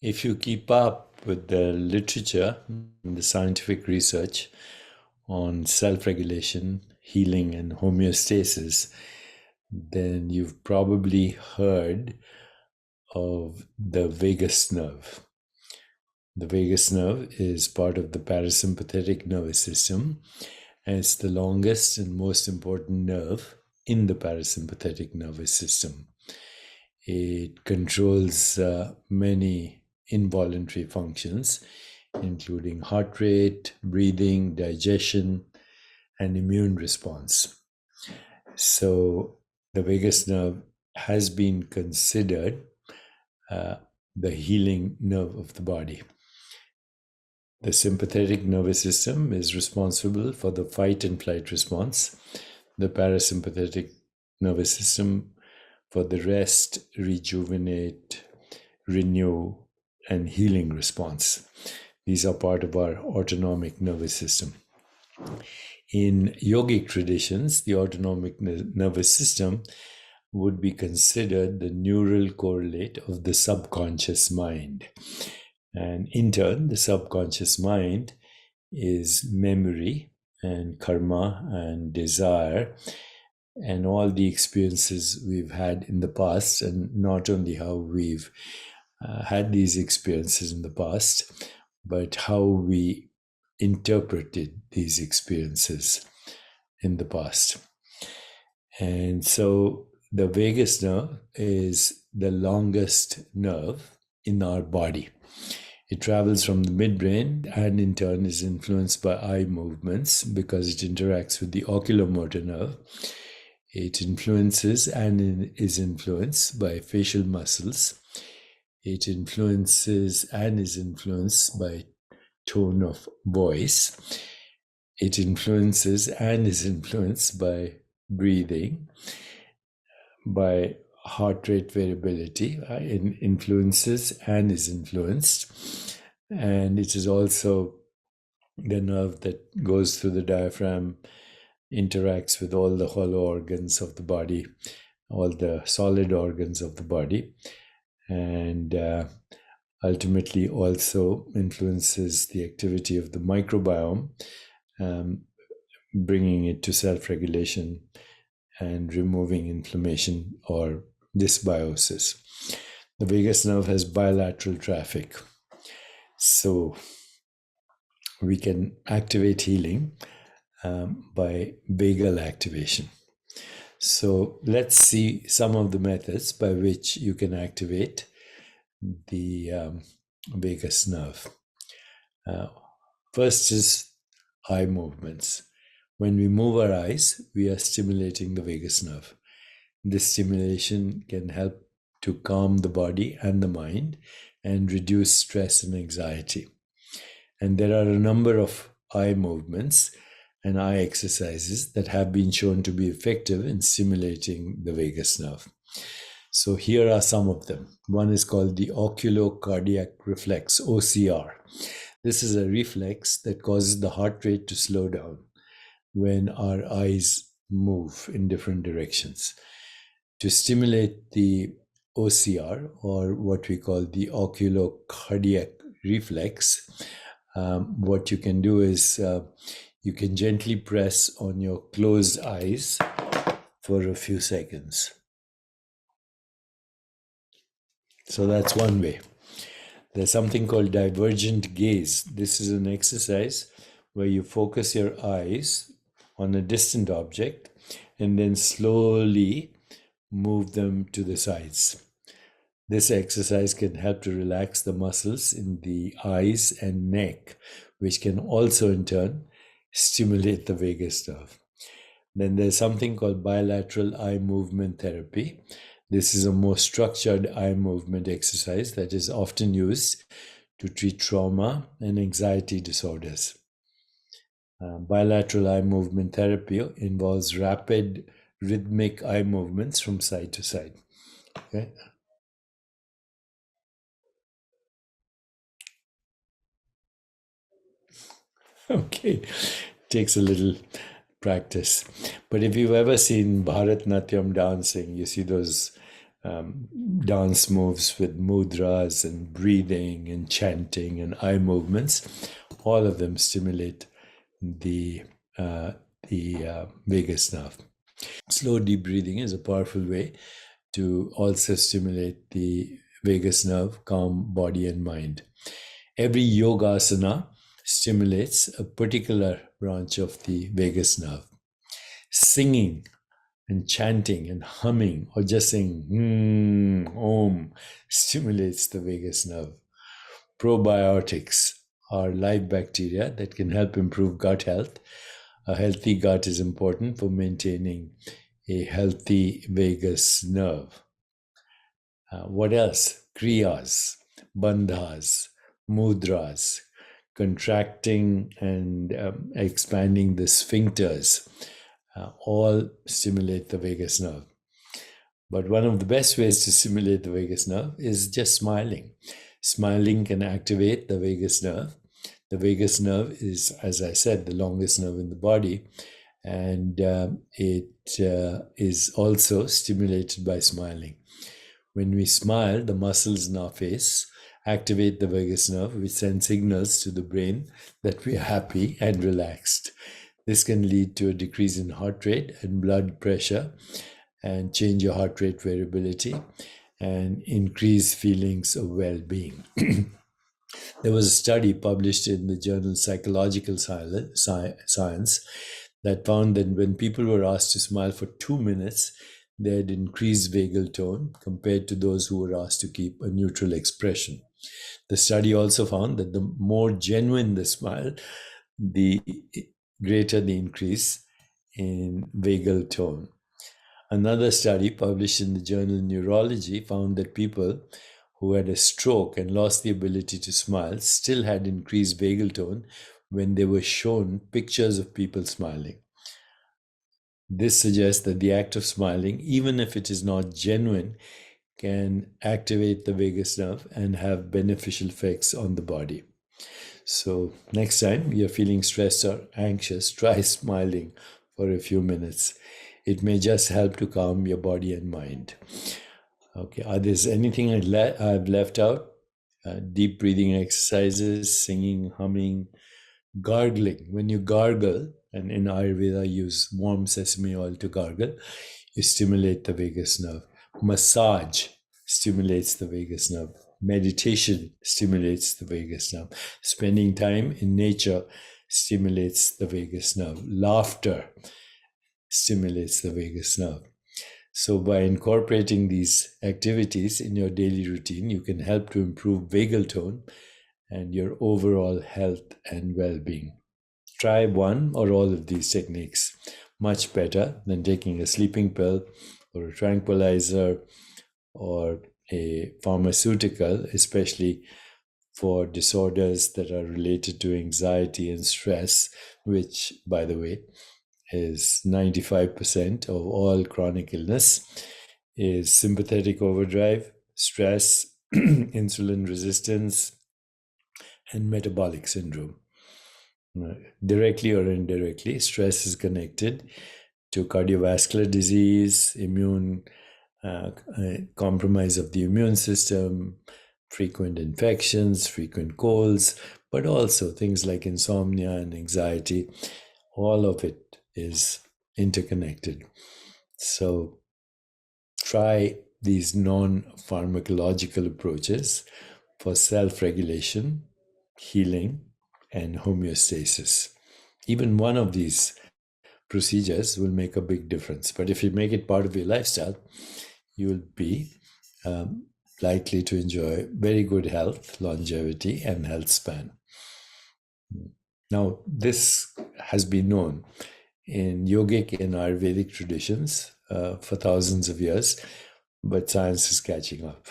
if you keep up with the literature and the scientific research on self-regulation, healing, and homeostasis, then you've probably heard of the vagus nerve. The vagus nerve is part of the parasympathetic nervous system, and it's the longest and most important nerve in the parasympathetic nervous system. It controls many involuntary functions, including heart rate, breathing, digestion, and immune response. So the vagus nerve has been considered the healing nerve of the body. The sympathetic nervous system is responsible for the fight and flight response. The parasympathetic nervous system for the rest, rejuvenate, renew, and healing response. These are part of our autonomic nervous system. In yogic traditions, the autonomic nervous system would be considered the neural correlate of the subconscious mind. And in turn, the subconscious mind is memory and karma and desire and all the experiences we've had in the past, and not only how we've had these experiences in the past, but how we interpreted these experiences in the past. And so the vagus nerve is the longest nerve in our body. It travels from the midbrain and in turn is influenced by eye movements because it interacts with the oculomotor nerve. It influences and is influenced by facial muscles. It influences and is influenced by tone of voice. It influences and is influenced by breathing, by heart rate variability. It influences and is influenced. And it is also the nerve that goes through the diaphragm, interacts with all the hollow organs of the body, all the solid organs of the body, and ultimately also influences the activity of the microbiome, bringing it to self-regulation and removing inflammation or dysbiosis. The vagus nerve has bilateral traffic, so we can activate healing by vagal activation. So let's see some of the methods by which you can activate the vagus nerve. First is eye movements. When we move our eyes, we are stimulating the vagus nerve. This stimulation can help to calm the body and the mind and reduce stress and anxiety. And there are a number of eye movements and eye exercises that have been shown to be effective in stimulating the vagus nerve. So here are some of them. One is called the oculocardiac reflex, OCR. This is a reflex that causes the heart rate to slow down when our eyes move in different directions. To stimulate the OCR, or what we call the oculocardiac reflex, what you can do is you can gently press on your closed eyes for a few seconds. So that's one way. There's something called divergent gaze. This is an exercise where you focus your eyes on a distant object and then slowly move them to the sides. This exercise can help to relax the muscles in the eyes and neck, which can also in turn stimulate the vagus nerve. Then there's something called bilateral eye movement therapy. This is a more structured eye movement exercise that is often used to treat trauma and anxiety disorders. Bilateral eye movement therapy involves rapid rhythmic eye movements from side to side. Okay. Okay, takes a little practice. But if you've ever seen Bharatnatyam dancing, you see those dance moves with mudras and breathing and chanting and eye movements. All of them stimulate the vagus nerve. Slow deep breathing is a powerful way to also stimulate the vagus nerve, calm body and mind. Every yogasana stimulates a particular branch of the vagus nerve. Singing and chanting and humming or just saying om stimulates the vagus nerve. Probiotics are live bacteria that can help improve gut health. A healthy gut is important for maintaining a healthy vagus nerve. What else? Kriyas, bandhas, mudras, contracting and expanding the sphincters, all stimulate the vagus nerve. But one of the best ways to stimulate the vagus nerve is just smiling. Smiling can activate the vagus nerve. The vagus nerve is, as I said, the longest nerve in the body, and it is also stimulated by smiling. When we smile, the muscles in our face activate the vagus nerve, which sends signals to the brain that we are happy and relaxed. This can lead to a decrease in heart rate and blood pressure and change your heart rate variability and increase feelings of well-being. There was a study published in the journal Psychological Science that found that when people were asked to smile for 2 minutes, they had increased vagal tone compared to those who were asked to keep a neutral expression. The study also found that the more genuine the smile, the greater the increase in vagal tone. Another study published in the journal Neurology found that people who had a stroke and lost the ability to smile still had increased vagal tone when they were shown pictures of people smiling. This suggests that the act of smiling, even if it is not genuine, can activate the vagus nerve and have beneficial effects on the body. So next time you're feeling stressed or anxious, try smiling for a few minutes. It may just help to calm your body and mind. Okay, are there anything I've left out? Deep breathing exercises, singing, humming, gargling. When you gargle, and in Ayurveda use warm sesame oil to gargle, you stimulate the vagus nerve. Massage stimulates the vagus nerve. Meditation stimulates the vagus nerve. Spending time in nature stimulates the vagus nerve. Laughter stimulates the vagus nerve. So by incorporating these activities in your daily routine, you can help to improve vagal tone and your overall health and well-being. Try one or all of these techniques. Much better than taking a sleeping pill or a tranquilizer or a pharmaceutical, especially for disorders that are related to anxiety and stress, which, by the way, is 95% of all chronic illness, is sympathetic overdrive, stress, insulin resistance, and metabolic syndrome. Directly or indirectly, stress is connected to cardiovascular disease, compromise of the immune system, frequent infections, frequent colds, but also things like insomnia and anxiety. All of it is interconnected. So try these non-pharmacological approaches for self-regulation, healing, and homeostasis. Even one of these procedures will make a big difference. But if you make it part of your lifestyle, you will be likely to enjoy very good health, longevity, and health span. Now, this has been known in yogic and Ayurvedic traditions for thousands of years, but science is catching up.